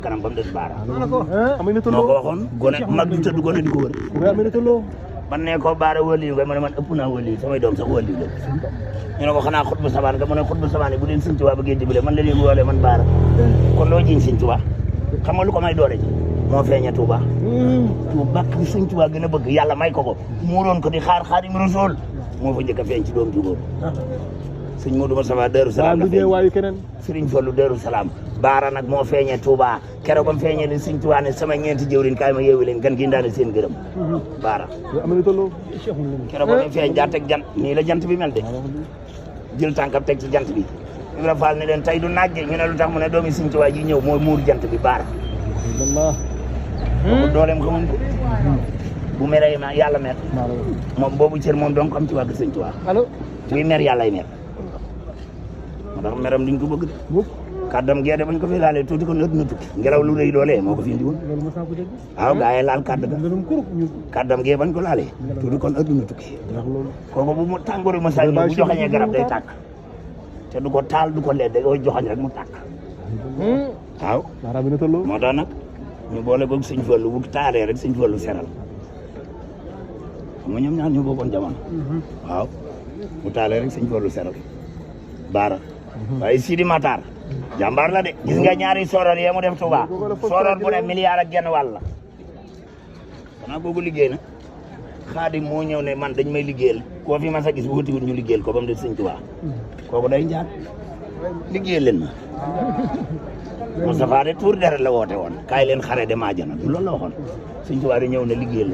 kanam ba mu des baara. Aminata moo Lo ko waxoon gone mag du tëdd gone di ko wër. Aminata Lo man ne ko baara wëliw nga ma ne man ëpp naa wëliw samay doom sax wëliw la ñu ne ko xanaa xutbu sabaan nga mu ne xutbu sabaan bu leen Sëñ Tuubaa bëggee dimbale man la leen woolee man baara kon loo jiñ Sëñ Tuubaa xam nga lu ko may doole ji moo feeña Tuubaa Tuubaa bi Sëñ Tuubaa gën a bëgg yàlla may ko ko muuroon ko di xaar Xaadimu Rasuul moo fa njëkk a feeñ ci doom ju góor sëñ Modou Moustapha Darou Salaam la feeñ waayu keneen Sëriñ Fallu Darou Salaam baara nag moo feeñee Touba keroog ba mu feeñee li Sëñ Tuubaa ne sama ñeenti jëwriñ kaay ma yeewu leen gan gi ndaane seen gërëm baara Aminata Lo keroog ba mu feeñ daa teg jant nii la jant bi mel de jël tànkam teg ci jant bi Ibra Fall ne leen tey du naaj de ñu ne lu tax mu ne doomi Sëñ Tuubaa ji ñëw mooy muur jant bi baara boobu dooleem xamuñ ko bu meree ma yàlla mer moom boobu cër moom donc am ci wàgg Sëñ Tuubaa buy mer yàllay mer moo tax meram duñ ko bëgg de kàddam gee de bañ ko fi laalee tuuti kon ëtt na tukki ngelaw lu rëy loolee moo ko fi indi woon waaw gaa yi laal kàdd ga kàddam gee bañ ko laalee tuuti kon ëtt na tukki kooku bu mu tàngooru ma saa bu joxañee garab day tàkk te du ko taal du ko lee da koy joxañ rek mu tàkk waaw moo tax nag ñu boole ko Sëñ Fallu bu taalee rek Sëñ Fallu seral xam nga ñoom ñaar ñu bokkoon jamono waaw bu taalee rek Sëñ Fallu seral baara waaye Sidi Matar jàmbaar la de gis nga ñaari soror yee mu def Touba soror bu ne milliard ak genn wàll la xanaa googu liggéey na Xaadim moo ñëw ne man dañ may liggéeyal koo fi mas a gis wutiwul ñu liggéeyal ko ba mu def Sëñ Touba kooku day njaat liggéeyal leen ma Moustapha de tuur deret la woote woon kaay leen xare dem àjjana du loolu la waxoon Sëñ Touba di ñëw ne liggéeyal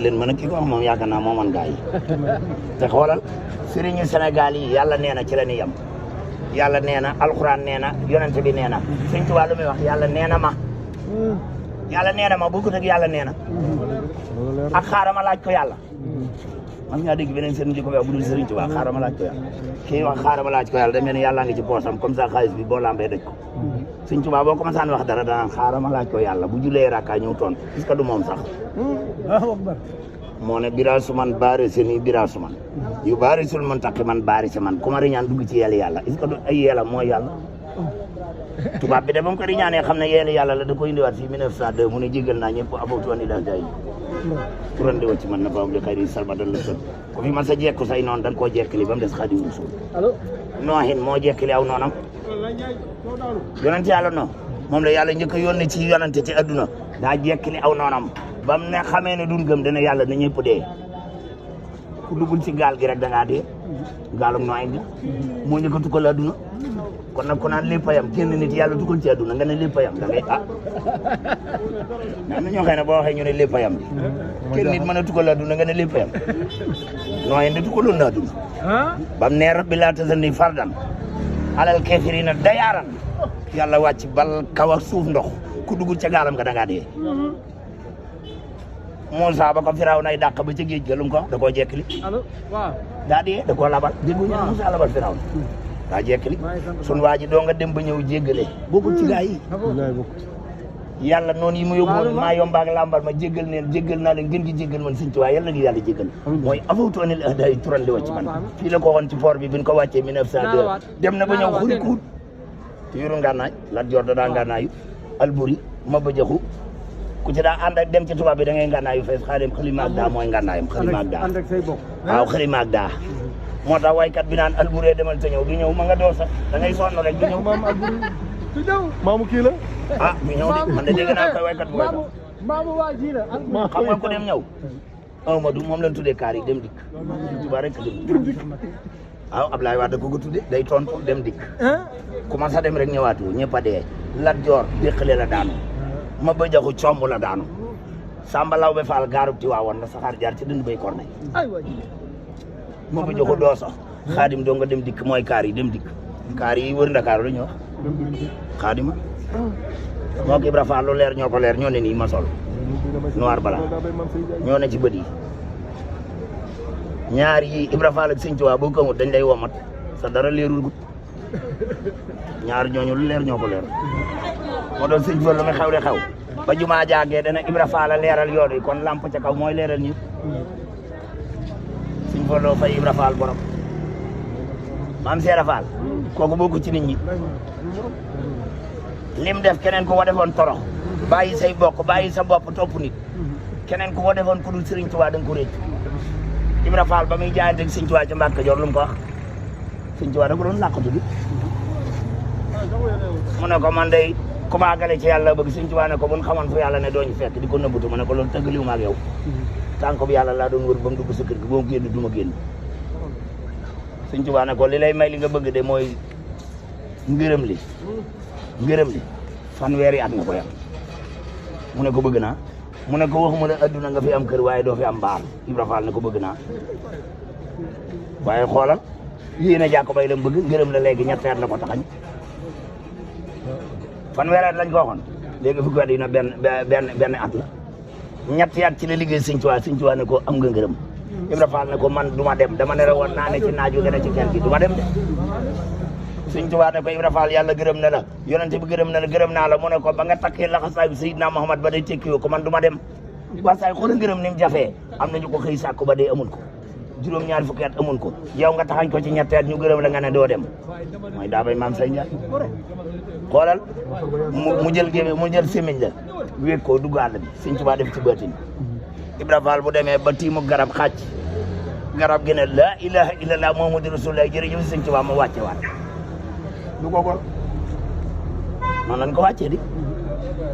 leen ma nag ki ko wax moom yaakaar naa moo man gaa yi te xoolal sëriñu Sénégal yi yàlla nee na ci la ni yem yàlla nee na alxuraan nee na yonent bi nee na Sëñ Tuubaa lu muy wax yàlla nee na ma yàlla nee na ma bu ko teg yàlla nee na ak xaarama laaj ko yàlla man ngaa dégg beneen sëriñ di ko wax bu dul Sëriñ Tuubaa xaarama laaj ko yàlla kii wax xaarama laaj ko yàlla da mel ni yàlla ngi ci poosam comme ça xaalis bi boo lambee daj ko Sëñ Tuubaa boo commencé wax dara danaan xaarama laaj ko yàlla bu julee rakka ñëw toon est-ce que du moom sax moo ne bira suman baari seni bira suman yu baari sul man takki man baari si man ku ma riñaan dugg ci yàlla est-ce que du ay yàlla mooy yàlla tubaab bi de ba mu ko riñaanee xam ne yàlla la da ko indiwaat fii 1902 mu ne jégal naa ñëpp abawtu ani daal day turan di wacc man na bam li xayri salbadal la sën ku fi man sa jekku say noonu dañ koo jekkili ba mu des Xaadimu Rasuul noohin moo jekkili aw noonam yonent yàlla non moom la yàlla njëkk a yónni ci yonante ci adduna daa jekkili aw noonam ba mu ne xamee ne duñ gëm dana yàlla na ñëpp dee ku duggul ci gaal gi rek da ngaa dee gaalum nooy gi moo ñu ko tukkal adduna kon nag ku naan lépp a yam kenn nit yàlla tukkal ci adduna nga ne lépp a yam da ngay am na ñoo xam ne boo waxee ñu ne lépp a yam bi kenn nit mën a tukkal adduna nga ne lépp a yam nooy ndi tukkaloon na adduna ba mu ne rabbi laa tazarni fardan alal kaafiriina dayaaran yàlla wàcc bal kaw ak suuf ndox ku duggul ca gaalam nga da ngaa dee Moussa ba ko Firawna nay dàq ba ca géej ga lu mu ko da koo jekkili daa dee da koo labal déggu ñu Moussa labal Firawna daa jekkili sun waa ji doo nga dem ba ñëw jéggale bokkul ci gaa yi yàlla noonu yi mu yóbbu maa yomba ak làmbar ma jéggal naa leen gën gi jéggal man Sëñ Tuubaa yàlla ngi yàlla jéggal mooy afawtu anil ahdaay turan li wàcc man fii la ko waxoon ci port bi bi ñu ko wàccee 1902 dem na ba ñëw xuri kuut te yoru ngànnaay Lat Joor da daa ngànnaayu Alburi Maba Jaxu ku ci daa ànd ak dem ci tubaab bi da ngay ngànnaayu fees xaarim xalima ak daa mooy ngànnaayam xalima ak daa waaw xalima ak daa moo tax waykat bi naan Alburi demal te ñëw du ñëw ma nga door sax da ngay sonn rek du ñëw maamu kii la ah du ñëw de man de dégg naa koy waykat bu koy sax xam nga ko dem ñëw Amadou moom lañ tuddee kaar yi dem dikk tubaab rek dem dikk waaw Ablaye Wade ko tuddee day tontu dem dikk commencé dem rek ñëwaatu ñëpp a dee Lat Joor déqale la daanu Maba Jaxu comb la daanu Samba Lawbe Fall gaarub ti waawoon la saxaar jaar ci dënd bay korne Maba Jaxu doo sax Xaadim doo nga dem dikk mooy kaar yi dem dikk kaar yi wër Ndakaaru la ñu wax Xaadima moo ko Ibra Fall lu leer ñoo ko leer ñoo ne nii ma sol noir blanc ñoo ne ci bët yi ñaar yi Ibra Fall ak Sëñ Tuubaa boo ko amul dañ lay womat sa dara leerul gut ñaar ñooñu lu leer ñoo ko leer moo doon Sëñ Fallu mi xew de xew ba jumaa jaagee dana Ibra Fall a leeral yoon yi kon lamp ca kaw mooy leeral ñëpp Sëñ Fallu fay Ibra Fall borom Maam Seera Fall kooku bokku ci nit ñi lim def keneen ku ko defoon torox bàyyi say bokk bàyyi sa bopp topp nit keneen ku ko defoon ku dul Sëriñ Tuubaa da nga ko réccu Ibra Fall ba muy jaayante ak Sëriñ Tuubaa ca Mbàkke Kajoor lu mu ko wax Sëriñ Tuubaa da ko doon làqatu bi mu ne ko man day ku ma àggale ci yàlla bëgg Sëriñ Tuubaa ne ko bu ñu xamoon fu yàlla ne dooñu fekk di ko nëbbatu ma ne ko loolu tëggaliwu ma ak yow tànk bi yàlla laa doon wër ba mu dugg sa kër gi ba mu génn du ma génn Sëriñ Tuubaa ne ko li lay may li nga bëgg de mooy ngërëm li fanweeri at nga ko yam mu ne ko bëgg naa mu ne ko waxuma la adduna nga fi am kër waaye doo fi am mbaar Ibra Fall ne ko bëgg naa waaye xoolal yéen a jàkko bay la bëgg ngërëm la léegi ñetti at la ko taxañ fanweeri at lañ ko waxoon léegi fukki at yi na benn at la ñetti at ci la liggéey Sëriñ Tuubaa ne ko am nga ngërëm Ibra Fall ne ko man du ma dem dama ne woon naa ne ci naaju gën a ci kër gi du ma dem de Sëriñ Tuubaa ne ko Ibra Fall yàlla gërëm na la yonente bi gërëm na la gërëm naa la mu ne ko ba nga takkee laxasaay bi Seydina Muhammad ba day tekkiwoo ko man du ma dem waa saay xoolal ngërëm ni mu jafee am nañu ko xëy sàkku ba day amul ko juróom-ñaari fukki at amul ko yow nga taxañ ko ci ñetti at ñu gërëm la nga ne doo dem mooy daa bay maam say njaay xoolal mu jël sémiñ la wéeg koo dugg àll bi Sëriñ Tuubaa def ci bëtin Ibra Fall bu demee ba tiimu garab xàcc garab gi ne laa ilaha illallah Muhammadu rasulullah jërëjëf Sëriñ Tuubaa mu wàcce waat du ko gor noonu lañ ko wàccee di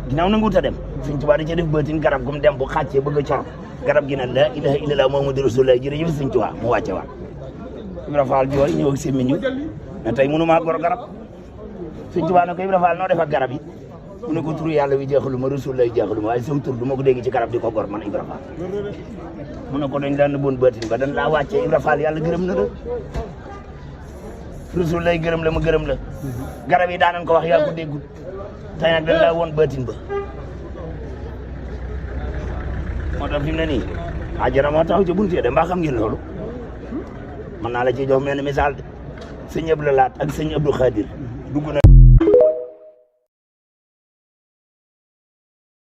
ginnaaw nanguut a dem Sëriñ Tuubaa da ca def bëtin garab gu mu dem bu xàccee bëgg a cor garab gi ne laa ilaha illallah Muhammadu rasulullah jërëjëf Sëriñ Tuubaa mu wàcce waat Ibra Fall jooy ñëw ak sémmiñu ne tey mënu maa gor garab Sëriñ Tuubaa ne ko Ibra Fall noo def ak garab yi mu ne ko turu yàlla wi jeexalu ma rasulullah jeexalu ma waaye sama tur du ma ko dégg ci garab di ko gor man Ibra Fall mu ne ko dañ daan bon bëtin ba dañ laa wàccee Ibra Fall yàlla gërëm na la Rasul lay gërëm la ma gërëm la garab yi daanan ko wax yaa ko déggul tey nag dañ laa woon bëtin ba moo tax fi mu ne nii ajara moo taxaw ci buntu de mbaa xam ngeen loolu mën naa la ci jox mel ni misaal de sëñ Abdou Lahat ak sëñ Abdou Khadir dugg na